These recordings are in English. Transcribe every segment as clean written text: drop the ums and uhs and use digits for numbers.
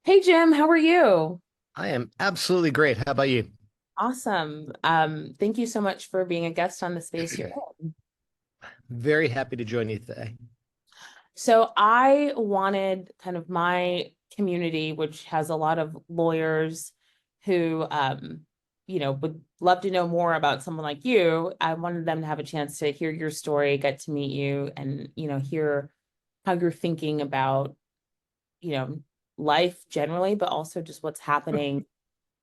Hey Jim, how are you? I am absolutely great. How about you? Awesome. Thank you so much for being a guest on the space you're in. Very happy to join you today. So I wanted kind of my community, which has a lot of lawyers who would love to know more about someone like you. I wanted them to have a chance to hear your story, get to meet you, and hear how you're thinking about, you know, life generally, but also just what's happening,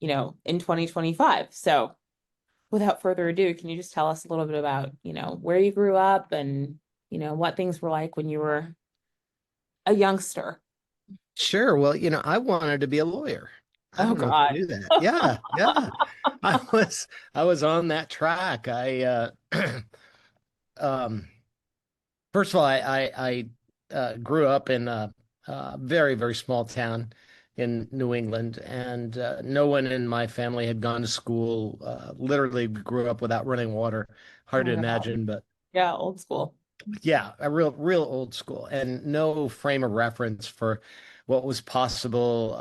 in 2025. So without further ado, can you just tell us a little bit about, where you grew up and, what things were like when you were a youngster? Sure. Well, I wanted to be a lawyer. I Oh don't know if you God. knew that. Yeah, yeah. I I was on that track. Um first of all, I grew up in a very, very small town in New England, and no one in my family had gone to school. Literally grew up without running water. Oh Hard to my God. imagine, but Yeah, old school. yeah, a real old school, and no frame of reference for what was possible,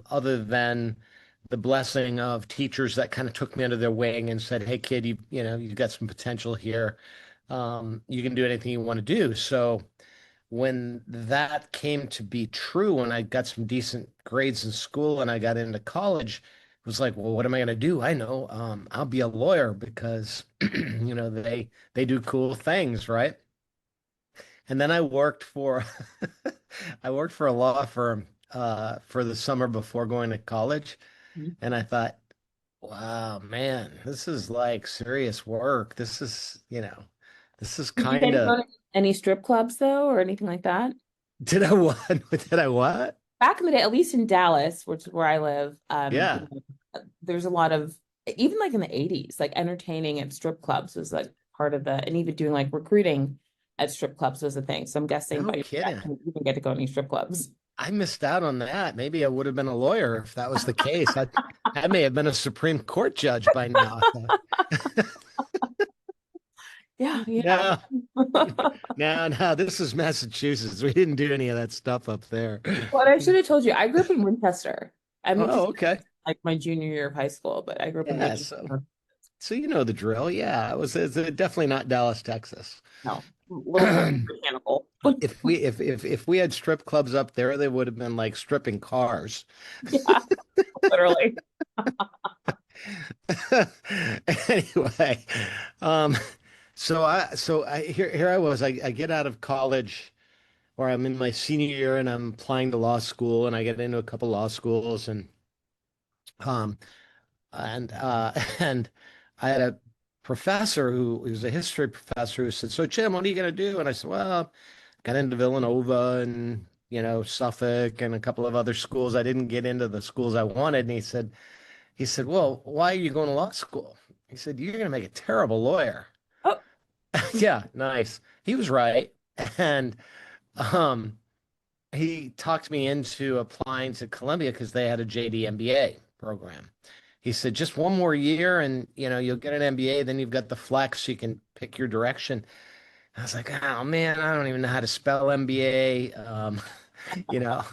other than the blessing of teachers that kind of took me under their wing and said, "Hey, kid, you've got some potential here. You can do anything you want to do." So when that came to be true, when I got some decent grades in school and I got into college, it was like, well, what am I going to do? I know, I'll be a lawyer because they do cool things, right? And then I worked for I worked for a law firm for the summer before going to college. Mhm. And I thought, wow, man, this is like serious work. This is Did you kind get to of go to any strip clubs though, or anything like that? did I what? Did I what? Back in the day, at least in Dallas, which is where I live, Yeah. there's a lot of, even like in the 80s, like entertaining at strip clubs was like part of the, and even doing like recruiting at strip clubs was a thing. So I'm guessing No by your dad, kidding. you didn't get to go to any strip clubs. I missed out on that. Maybe I would have been a lawyer if that was the case. I may have been a Supreme Court judge by now. Yeah, yeah. No, no, no. This is Massachusetts. We didn't do any of that stuff up there. What I should have told you, I grew up in Winchester. I moved to Oh, okay. like my junior year of high school, but I grew up in Yeah, so Winchester. so you know the drill. Yeah, it's definitely not Dallas, Texas. No, a little more mechanical. If we had strip clubs up there, they would have been like stripping cars. Yeah, literally. Anyway, um, so I here I was. I get out of college, or I'm in my senior year, and I'm applying to law school, and I get into a couple law schools, um and and I had a professor who was a history professor who said, "So Jim, what are you going to do?" And I said, "Well, got into Villanova and Suffolk and a couple of other schools. I didn't get into the schools I wanted." And he said, "Well, why are you going to law school?" He said, "You're going to make a terrible lawyer." Oh, Yeah, nice. He was right, and um, he talked me into applying to Columbia because they had a JD MBA program. He said, just one more year and you'll get an MBA, then you've got the flex, so you can pick your direction. I was like, oh man, I don't even know how to spell MBA. You know,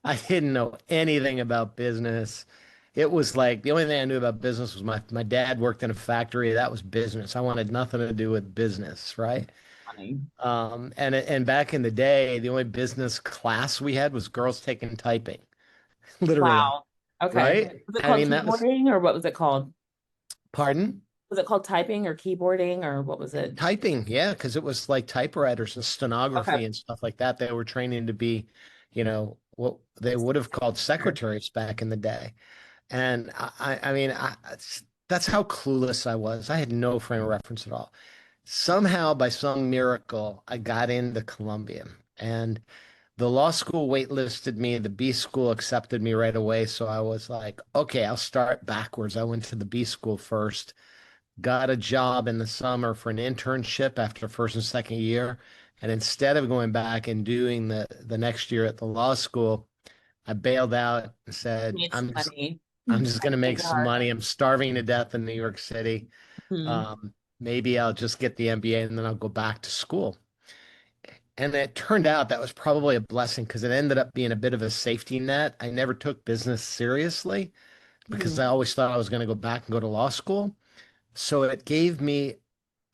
I didn't know anything about business. It was like the only thing I knew about business was my dad worked in a factory. That was business. I wanted nothing to do with business, right? funny. And back in the day, the only business class we had was girls taking typing, literally, Wow. Okay. right? Was it I called mean, that was, keyboarding or what was it called? pardon? Was it called typing or keyboarding or what was it? Typing, yeah, because it was like typewriters and Okay. stenography and stuff like that. They were training to be, what they would have called secretaries back in the day. And I mean, that's how clueless I was. I had no frame of reference at all. Somehow, by some miracle, I got into Columbia, and the law school waitlisted me. The B school accepted me right away. So I was like, okay, I'll start backwards. I went to the B school first, got a job in the summer for an internship after first and second year. And instead of going back and doing the next year at the law school, I bailed out and said, Made some I'm just money. I'm just gonna make Make it some hard. money. I'm starving to death in New York City. Hmm. Maybe I'll just get the MBA and then I'll go back to school. And it turned out that was probably a blessing because it ended up being a bit of a safety net. I never took business seriously because Mhm. I always thought I was going to go back and go to law school. So it gave me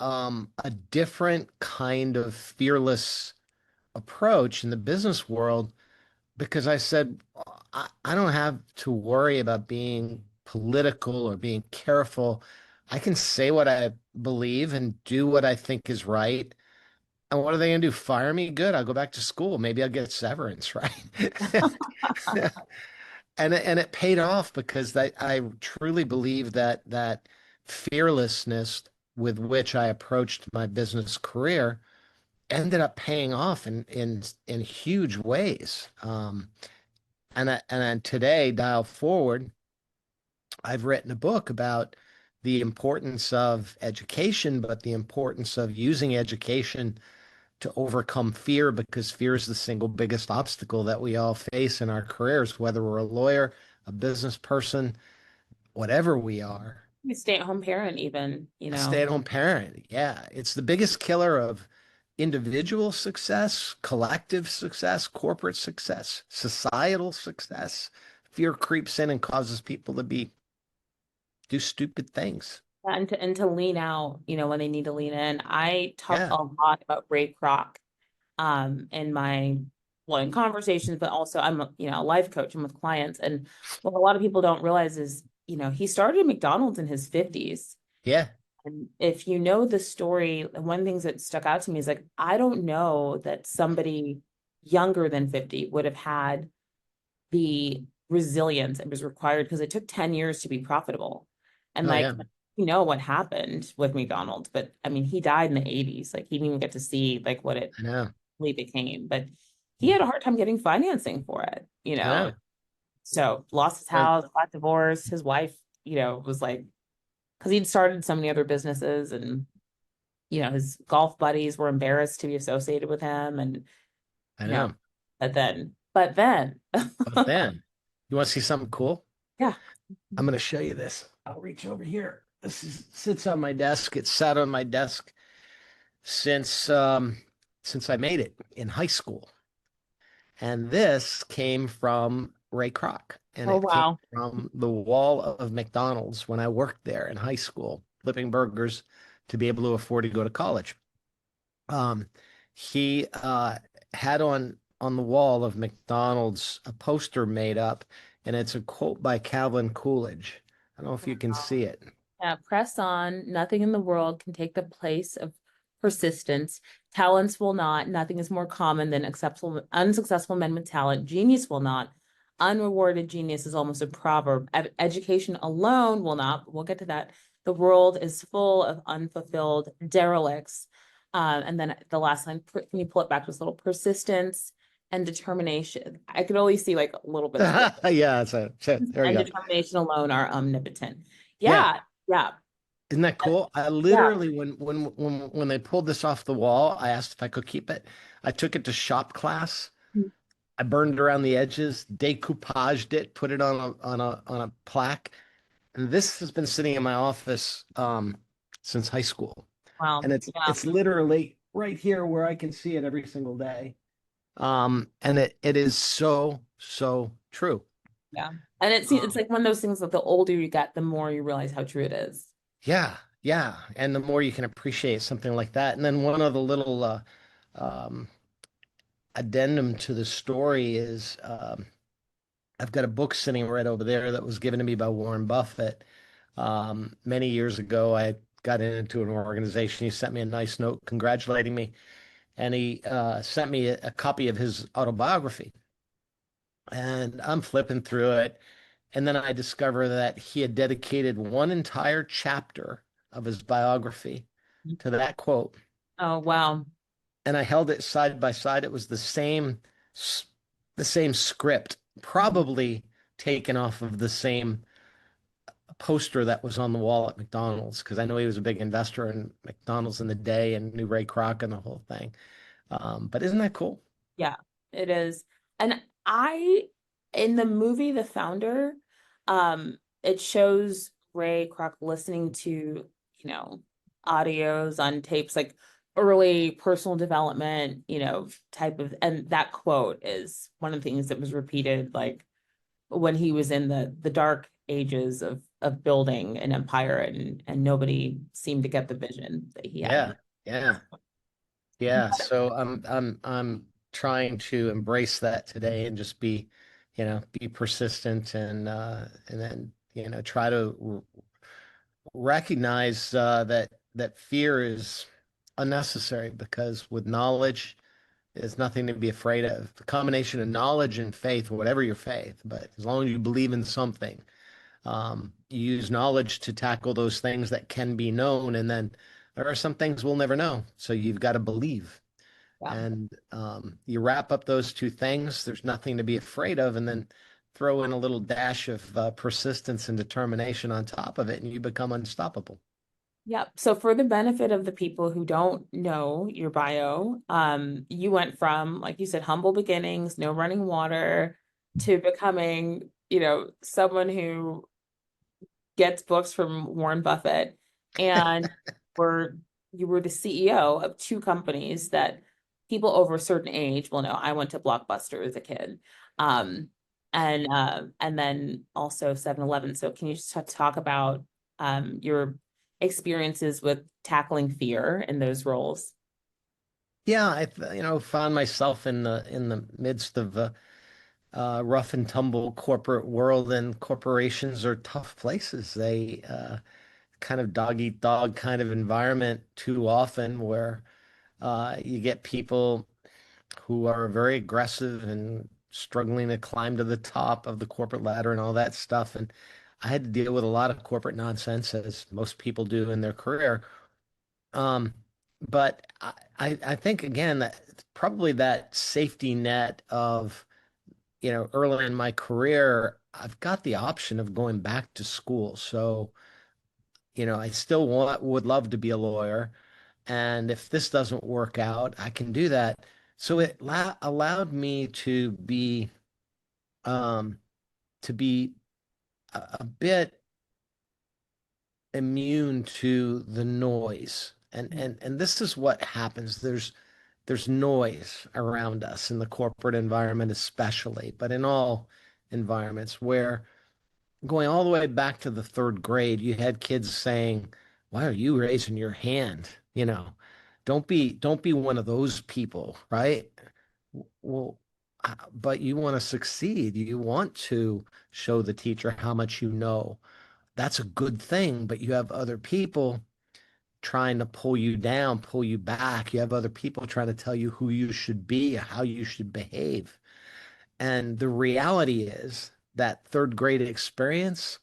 a different kind of fearless approach in the business world because I said, I don't have to worry about being political or being careful. I can say what I believe and do what I think is right. And what are they going to do? Fire me? Good. I'll go back to school. Maybe I'll get severance, right? And it paid off because I truly believe that fearlessness with which I approached my business career ended up paying off in huge ways. And then today, dial forward, I've written a book about the importance of education, but the importance of using education to overcome fear because fear is the single biggest obstacle that we all face in our careers, whether we're a lawyer, a business person, whatever we are. You stay-at-home parent even, A stay-at-home parent. Yeah, it's the biggest killer of individual success, collective success, corporate success, societal success. Fear creeps in and causes people to do stupid things. and to lean out, when they need to lean in. I talk Yeah. a lot about Ray Kroc in my in conversations, but also I'm a life coach and with clients. And what a lot of people don't realize is, he started McDonald's in his 50s. Yeah. And if you know the story, one of the things that stuck out to me is like, I don't know that somebody younger than 50 would have had the resilience that was required because it took 10 years to be profitable. And Oh like, yeah. what happened with McDonald's, but I mean, he died in the 80s. Like, he didn't even get to see like what it I know. really became, but he had a hard time getting financing for I know. So lost his And house, got divorced. His wife, was like, because he'd started so many other businesses, and his golf buddies were embarrassed to be associated with him. And I you know, know. but then, But then, you want to see something cool? yeah. I'm going to show you this. I'll reach over here. Sits on my desk. It's sat on my desk since I made it in high school. And this came from Ray Kroc, and Oh it came wow. from the wall of McDonald's when I worked there in high school, flipping burgers to be able to afford to go to college. Um, he had on the wall of McDonald's a poster made up, and it's a quote by Calvin Coolidge. I don't know if you can see it. Yeah, press on. Nothing in the world can take the place of persistence. Talents will not. Nothing is more common than unsuccessful men with talent. Genius will not. Unrewarded genius is almost a proverb. Education alone will not. But we'll get to that. The world is full of unfulfilled derelicts. And then the last line, can you pull it back to this little persistence and determination? I could only see like a little bit of script. Yeah, there you And go. determination alone are omnipotent. Yeah, Yeah, yeah. isn't that cool? I Yeah. literally, when they pulled this off the wall, I asked if I could keep it. I took it to shop class. I burned it around the edges, decoupaged it, put it on a plaque, and this has been sitting in my office since high school. Wow. And it's Yeah. it's literally right here where I can see it every single day. And it is so true. Yeah. And it's Um, like one of those things that the older you get, the more you realize how true it is. yeah, yeah. And the more you can appreciate something like that. And then one other little um, addendum to the story is I've got a book sitting right over there that was given to me by Warren Buffett. Many years ago, I got into an organization. He sent me a nice note congratulating me, and he sent me a copy of his autobiography. And I'm flipping through it, and then I discover that he had dedicated one entire chapter of his biography to that quote. Oh, wow. And I held it side by side. It was the same script, probably taken off of the same poster that was on the wall at McDonald's because I know he was a big investor in McDonald's in the day and knew Ray Kroc and the whole thing. But isn't that cool? Yeah, it is. And in the movie The Founder, it shows Ray Kroc listening to, audios on tapes, like early personal development, type of, and that quote is one of the things that was repeated, like when he was in the dark ages of building an empire, and nobody seemed to get the vision that he had. Yeah, yeah, yeah. So I'm trying to embrace that today and just be, be persistent and then, try to recognize that fear is unnecessary because with knowledge, there's nothing to be afraid of. The combination of knowledge and faith, whatever your faith, but as long as you believe in something, you use knowledge to tackle those things that can be known, and then there are some things we'll never know. So you've got to believe. Yeah. And you wrap up those two things, there's nothing to be afraid of, and then throw in a little dash of persistence and determination on top of it, and you become unstoppable. Yep. So for the benefit of the people who don't know your bio, you went from, like you said, humble beginnings, no running water, to becoming, someone who gets books from Warren Buffett, and were you were the CEO of two companies that people over a certain age will know. I went to Blockbuster as a kid. Um, and then also 7-Eleven. So can you just talk about your experiences with tackling fear in those roles? Yeah, found myself in the midst of rough and tumble corporate world, and corporations are tough places. They kind of dog eat dog kind of environment too often, where you get people who are very aggressive and struggling to climb to the top of the corporate ladder and all that stuff. And I had to deal with a lot of corporate nonsense, as most people do in their career. Um, but I think again that probably that safety net of, early in my career, I've got the option of going back to school. So, I still would love to be a lawyer. And if this doesn't work out, I can do that. So it allowed me um, to be a bit immune to the noise. And this is what happens. There's noise around us in the corporate environment, especially, but in all environments where going all the way back to the third grade, you had kids saying, "Why are you raising your hand?" Don't be one of those people, right? Well, but you want to succeed. You want to show the teacher how much you know. That's a good thing, but you have other people trying to pull you down, pull you back. You have other people trying to tell you who you should be, how you should behave. And the reality is that third grade experience,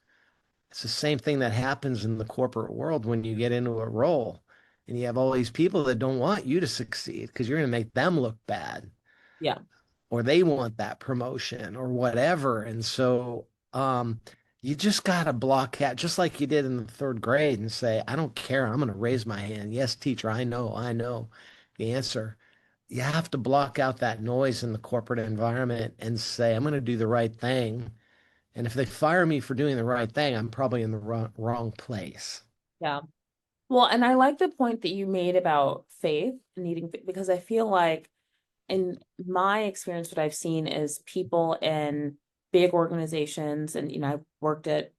it's the same thing that happens in the corporate world when you get into a role and you have all these people that don't want you to succeed because you're going to make them look bad, Yeah. or they want that promotion or whatever. And so you just got to block out, just like you did in the third grade, and say, I don't care. I'm going to raise my hand. Yes, teacher, I know the answer. You have to block out that noise in the corporate environment and say, I'm going to do the right thing. And if they fire me for doing the right thing, I'm probably in the wrong place. Yeah. Well, and I like the point that you made about faith needing, because I feel like in my experience, what I've seen is people in big organizations, and I've worked at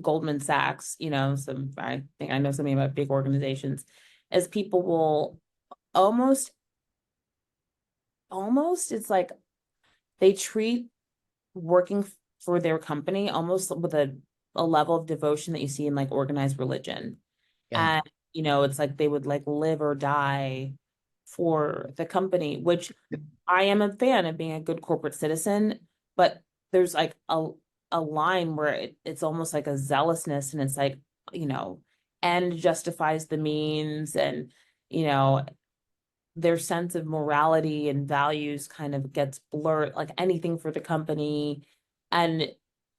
Goldman Sachs, so I think I know something about big organizations, as people will almost it's like they treat working for their company almost with a level of devotion that you see in like organized religion. Yeah. And it's like they would like live or die for the company, which I am a fan of being a good corporate citizen, but there's like a line where it's almost like a zealousness, and it's like, you know, end justifies the means, and you know, their sense of morality and values kind of gets blurred, like anything for the company. And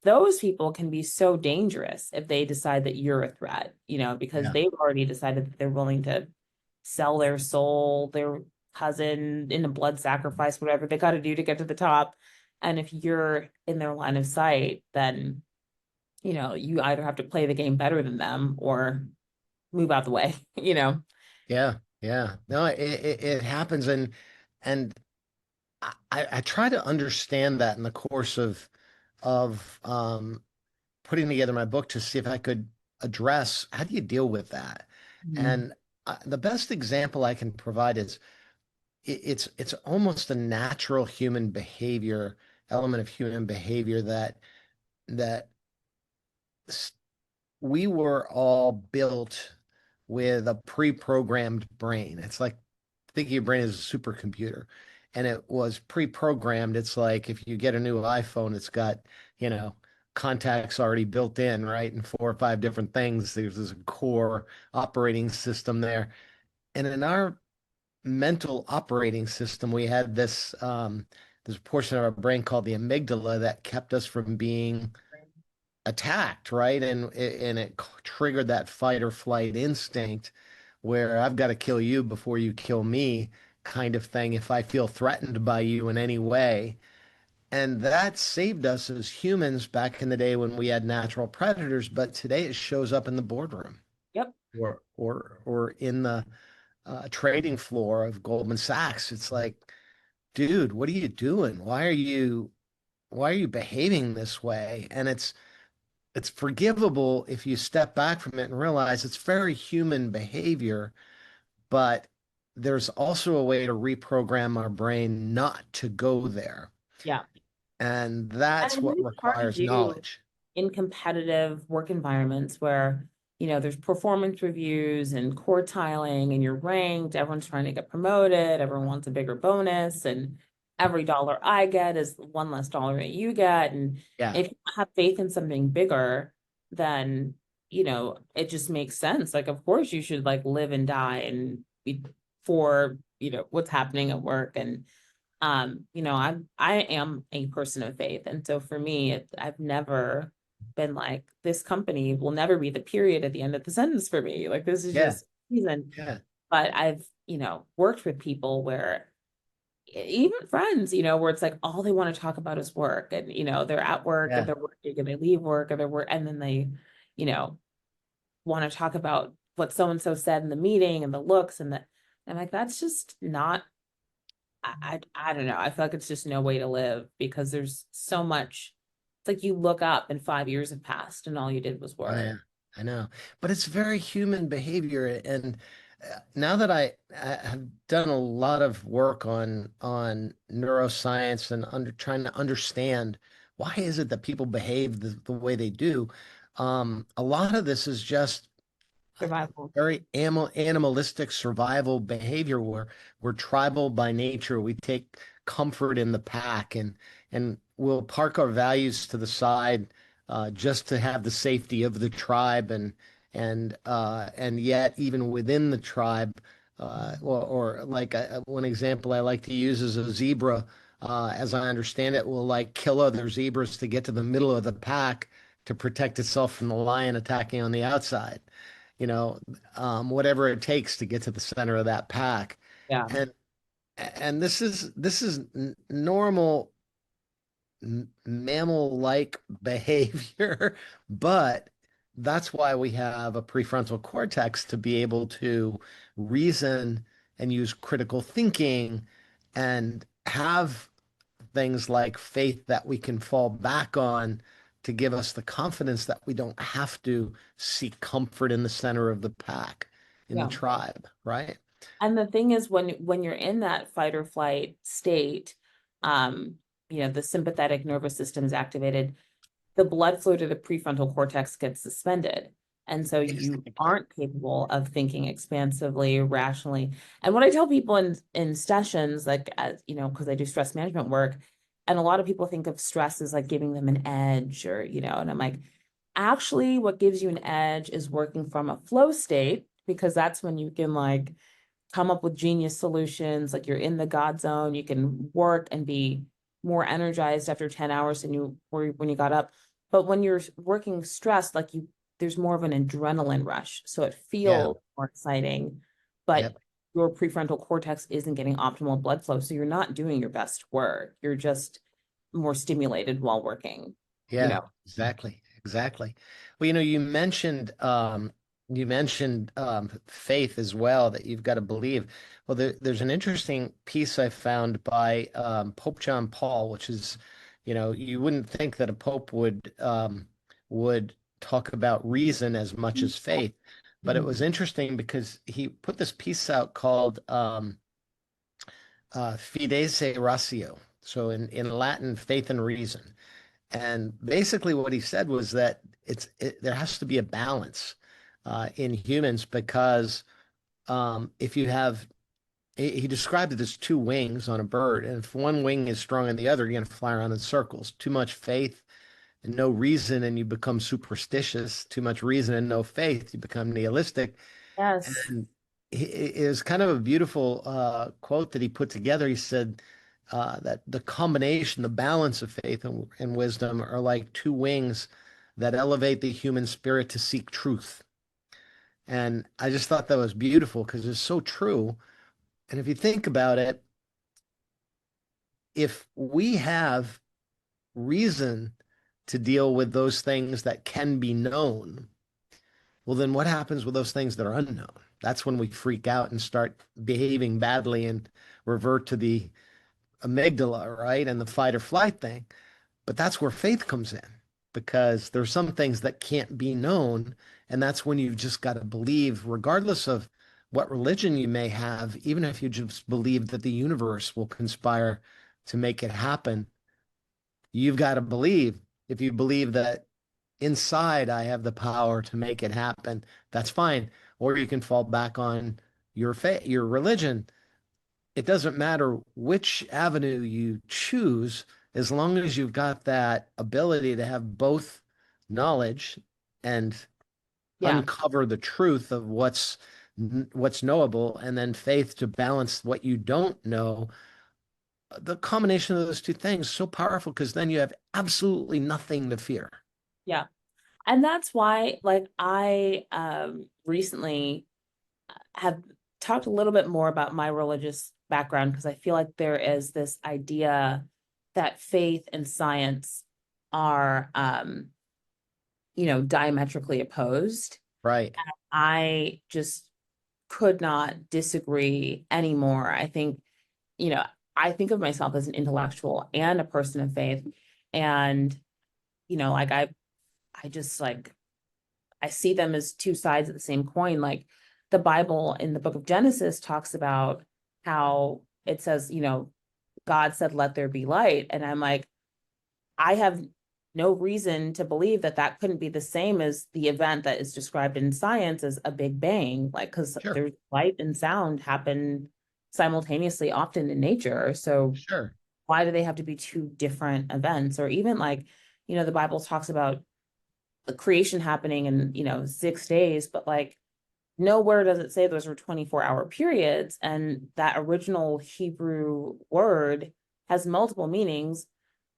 those people can be so dangerous if they decide that you're a threat, because Yeah. they've already decided that they're willing to sell their soul, their cousin in a blood sacrifice, whatever they got to do to get to the top. And if you're in their line of sight, then, you either have to play the game better than them or move out the way, Yeah. Yeah. No, it happens. And I try to understand that in the course of putting together my book to see if I could address how do you deal with that? Mhm. And the best example I can provide is it's almost a natural human behavior, element of human behavior that s- we were all built with a pre-programmed brain. It's like think of your brain as a supercomputer, and it was pre-programmed. It's like if you get a new iPhone, it's got, you know, contacts already built in, right? And four or five different things. There's a core operating system there. And in our mental operating system, we had this portion of our brain called the amygdala that kept us from being attacked, right? And it triggered that fight or flight instinct where I've got to kill you before you kill me kind of thing if I feel threatened by you in any way. And that saved us as humans back in the day when we had natural predators, but today it shows up in the boardroom Yep. or in the trading floor of Goldman Sachs. It's like, dude, what are you doing? Why are you behaving this way? And it's forgivable if you step back from it and realize it's very human behavior, but there's also a way to reprogram our brain not to go there. Yeah. And And that's I think what it's hard to requires do knowledge. in competitive work environments where, there's performance reviews and quartiling and you're ranked, everyone's trying to get promoted, everyone wants a bigger bonus, and every dollar I get is one less dollar that you get. And Yeah, if you have faith in something bigger, then, it just makes sense. Like, of course you should like live and die and be for, what's happening at work. And I am a person of faith. And so for me, I've never been like, this company will never be the period at the end of the sentence for me. Like, this is yeah, just season. yeah, But I've, worked with people where even friends, where it's like all they want to talk about is work. And, they're at work and yeah, they're working and they leave work and they're work and then they, you know, want to talk about what so and so said in the meeting and the looks and the I'm like, that's just not I don't know. I feel like it's just no way to live because there's so much. It's like you look up and 5 years have passed and all you did was oh, work. yeah, I know. But it's very human behavior. And now that I have done a lot of work on neuroscience and trying to understand why is it that people behave the way they do, a lot of this is just Survival. very animalistic survival behavior where we're tribal by nature. We take comfort in the pack and we'll park our values to the side just to have the safety of the tribe and yet even within the tribe or like one example I like to use is a zebra. As I understand it, will like kill other zebras to get to the middle of the pack to protect itself from the lion attacking on the outside, you know, whatever it takes to get to the center of that pack. Yeah. And and this is normal mammal-like behavior, but that's why we have a prefrontal cortex to be able to reason and use critical thinking and have things like faith that we can fall back on to give us the confidence that we don't have to seek comfort in the center of the pack, in the Yeah. tribe, right? And the thing is when you're in that fight or flight state, um, the sympathetic nervous system is activated, the blood flow to the prefrontal cortex gets suspended. And so you Exactly. aren't capable of thinking expansively, rationally. And what I tell people in sessions, like as because I do stress management work, and a lot of people think of stress as like giving them an edge or, and I'm like, actually what gives you an edge is working from a flow state, because that's when you can like come up with genius solutions, like you're in the God zone, you can work and be more energized after 10 hours than you were when you got up. But when you're working stressed, like there's more of an adrenaline rush. So it Yeah. feels more exciting, but Yep. your prefrontal cortex isn't getting optimal blood flow. So you're not doing your best work. You're just more stimulated while working, you Yeah. know. Exactly. Exactly. Well, you mentioned You mentioned faith as well, that you've got to believe. Well, there's an interesting piece I found by Pope John Paul, which is, you wouldn't think that a pope would talk about reason as much as faith, but it Mhm. was interesting because he put this piece out called Fides et Ratio. So in Latin, faith and reason. And basically, what he said was that there has to be a balance in humans because if you have, he described it as two wings on a bird, and if one wing is stronger than the other, you're going to fly around in circles. Too much faith and no reason, and you become superstitious. Too much reason and no faith, you become nihilistic. Yes. And it was kind of a beautiful quote that he put together. He said that the combination, the balance of faith and wisdom are like two wings that elevate the human spirit to seek truth. And I just thought that was beautiful because it's so true. And if you think about it, if we have reason to deal with those things that can be known, well, then what happens with those things that are unknown? That's when we freak out and start behaving badly and revert to the amygdala, right? And the fight or flight thing. But that's where faith comes in because there's some things that can't be known. And that's when you've just got to believe, regardless of what religion you may have, even if you just believe that the universe will conspire to make it happen, you've got to believe. If you believe that inside I have the power to make it happen, that's fine. Or you can fall back on your faith, your religion. It doesn't matter which avenue you choose, as long as you've got that ability to have both knowledge and Yeah. uncover the truth of what's knowable, and then faith to balance what you don't know. The combination of those two things is so powerful because then you have absolutely nothing to fear. Yeah. And that's why, like, I recently have talked a little bit more about my religious background because I feel like there is this idea that faith and science are diametrically opposed. Right. I just could not disagree anymore. I think, you know, I think of myself as an intellectual and a person of faith. And, like I just like I see them as two sides of the same coin. Like the Bible in the book of Genesis talks about how it says, God said, let there be light. And I'm like, I have no reason to believe that that couldn't be the same as the event that is described in science as a big bang, like, because Sure. there's light and sound happen simultaneously often in nature. So Sure. why do they have to be two different events? Or even like, the Bible talks about the creation happening in, 6 days, but like nowhere does it say those are 24-hour periods. And that original Hebrew word has multiple meanings.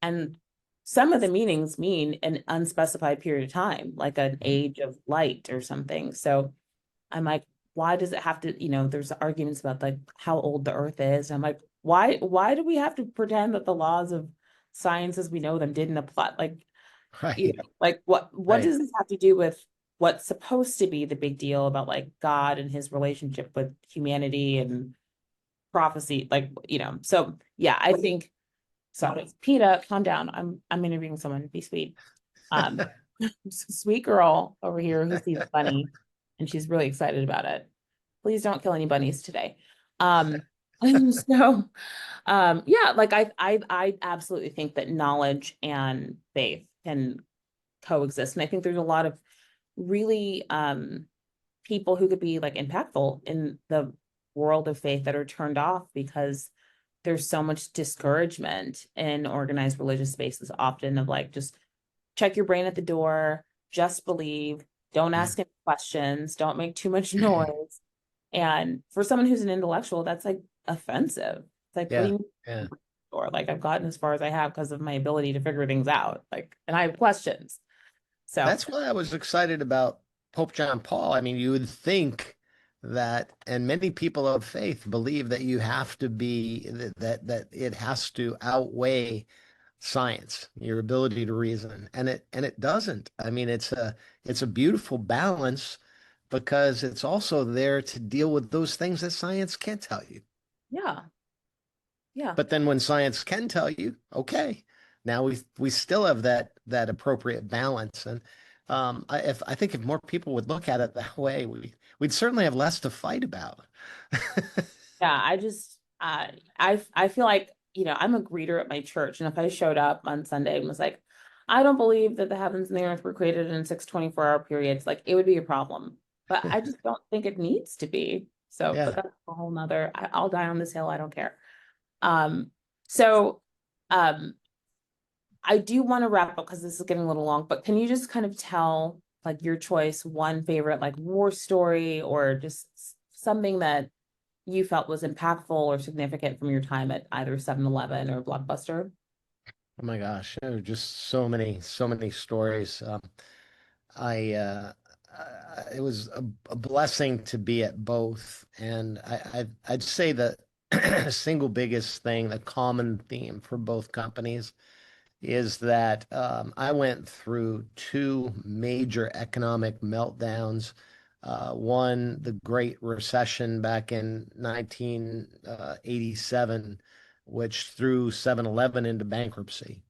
And some of the meanings mean an unspecified period of time, like an Mhm. age of light or something. So I'm like, why does it have to, there's arguments about like how old the earth is. And I'm like, why do we have to pretend that the laws of science as we know them didn't apply? Like, Right. like what Right. does this have to do with what's supposed to be the big deal about like God and his relationship with humanity and prophecy? Like, so yeah, I think sorry, PETA, calm down. I'm interviewing someone, be sweet. Um, sweet girl over here who sees a bunny and she's really excited about it. Please don't kill any bunnies today. Um, so yeah, like I absolutely think that knowledge and faith can coexist. And I think there's a lot of really people who could be like impactful in the world of faith that are turned off because there's so much discouragement in organized religious spaces often of like just check your brain at the door, just believe, don't Yeah. ask any questions, don't make too much noise. And for someone who's an intellectual, that's like offensive. It's like, what do Yeah. you Yeah. mean? Or like I've gotten as far as I have because of my ability to figure things out. Like, and I have questions. So That's why I was excited about Pope John Paul. I mean, you would think that, and many people of faith believe that you have to be that it has to outweigh science, your ability to reason, and it doesn't. I mean, it's a beautiful balance, because it's also there to deal with those things that science can't tell you. Yeah. Yeah. But then when science can tell you, okay, now we still have that appropriate balance. And I think if more people would look at it that way, we'd certainly have less to fight about. Yeah. I feel like, I'm a greeter at my church. And if I showed up on Sunday and was like, I don't believe that the heavens and the earth were created in 6 24-hour periods, like it would be a problem. But I just don't think it needs to be. So, but Yeah. that's a whole nother, I'll die on this hill. I don't care. Um, so um I do want to wrap up because this is getting a little long, but can you just kind of tell like your choice, one favorite like war story or just something that you felt was impactful or significant from your time at either 7-Eleven or Blockbuster? Oh my gosh, there are just so many stories. I it was a blessing to be at both, and I'd say the single biggest thing, the common theme for both companies is that I went through two major economic meltdowns. One, the Great Recession back in 1987, which threw 7-Eleven into bankruptcy.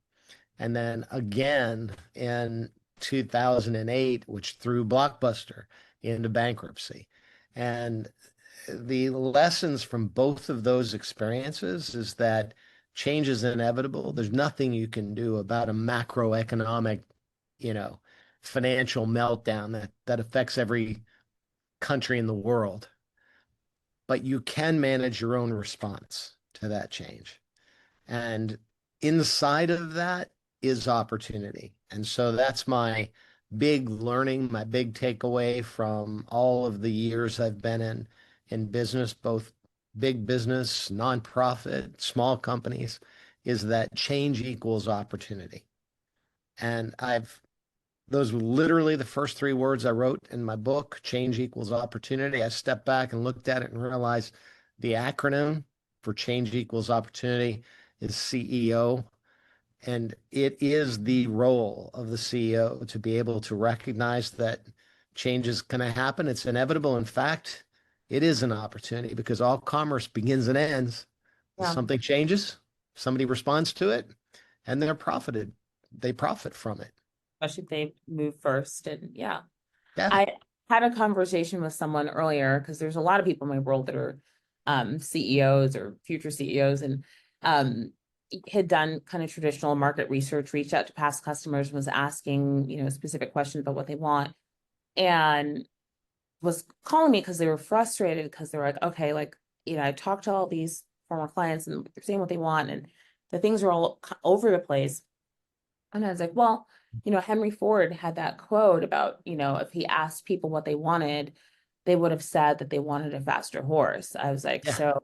And then again in 2008, which threw Blockbuster into bankruptcy. And the lessons from both of those experiences is that change is inevitable. There's nothing you can do about a macroeconomic, you know, financial meltdown that affects every country in the world, but you can manage your own response to that change. And inside of that is opportunity. And so that's my big learning, my big takeaway from all of the years I've been in business, both big business, nonprofit, small companies, is that change equals opportunity. And those were literally the first three words I wrote in my book, change equals opportunity. I stepped back and looked at it and realized the acronym for change equals opportunity is CEO. And it is the role of the CEO to be able to recognize that change is going to happen. It's inevitable. In fact, it is an opportunity because all commerce begins and ends. Yeah, Something changes, somebody responds to it, and they profit from it. especially if they move first. And yeah, Yeah. I had a conversation with someone earlier because there's a lot of people in my world that are CEOs or future CEOs and um, had done kind of traditional market research, reached out to past customers, was asking, specific questions about what they want, and was calling me because they were frustrated because they were like, okay, like, I talked to all these former clients and they're saying what they want and the things are all over the place. And I was like, well, Henry Ford had that quote about, if he asked people what they wanted, they would have said that they wanted a faster horse. I was like, Yeah. so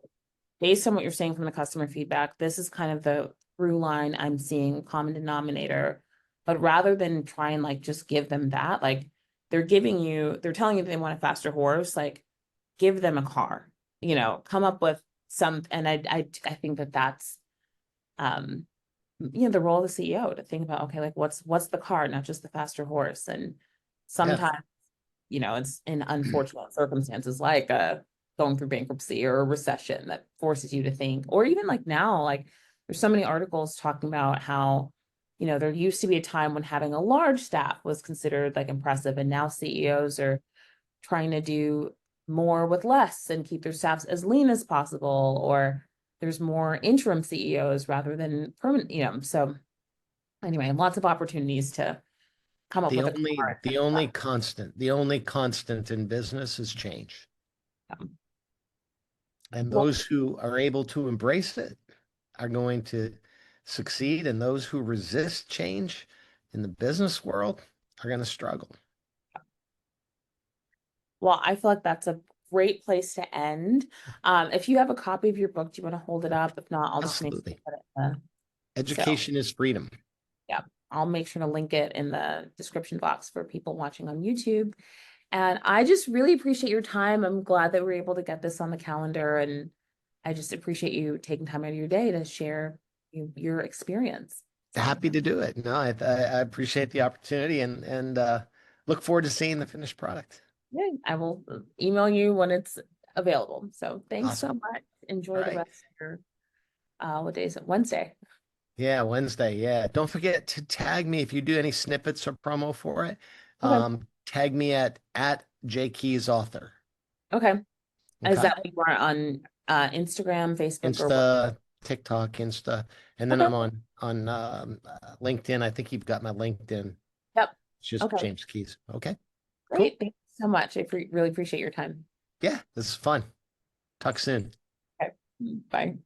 based on what you're saying from the customer feedback, this is kind of the through line I'm seeing, common denominator. But rather than try and like just give them that, like they're telling you they want a faster horse, like give them a car, come up with some, and I think that that's um the role of the CEO to think about, okay, like what's the car, not just the faster horse. And Yeah. sometimes, it's in unfortunate circumstances like going through bankruptcy or a recession that forces you to think, or even like now, like there's so many articles talking about how, there used to be a time when having a large staff was considered like impressive, and now CEOs are trying to do more with less and keep their staffs as lean as possible, or there's more interim CEOs rather than permanent, so anyway, lots of opportunities to come up with a car. The only constant in business is change. Um, And well, those who are able to embrace it are going to succeed, and those who resist change in the business world are going to struggle. well, I feel like that's a great place to end. If you have a copy of your book, do you want to hold it up? If not, I'll just make sure to Absolutely. put it in so Education is freedom. yeah, I'll make sure to link it in the description box for people watching on YouTube. And I just really appreciate your time. I'm glad that we're able to get this on the calendar, and I just appreciate you taking time out of your day to share your experience. So Happy to do it. No, I appreciate the opportunity and look forward to seeing the finished product. Yeah, I will email you when it's available. So thanks so Awesome. much. All Enjoy the right. rest of your, what day is it? Wednesday. Yeah, Wednesday. Yeah. Don't forget to tag me if you do any snippets or promo for it. Okay. Tag me at jkeysauthor. Okay. Is Okay. that like more on Instagram, Facebook, or what? Insta, TikTok, Insta, and then Okay. I'm on LinkedIn. I think you've got my LinkedIn. Yep. It's just Okay. James Keys. Okay. Great. Cool. Thanks so much. I really appreciate your time. Yeah, this is fun. Talk soon. Okay. Bye.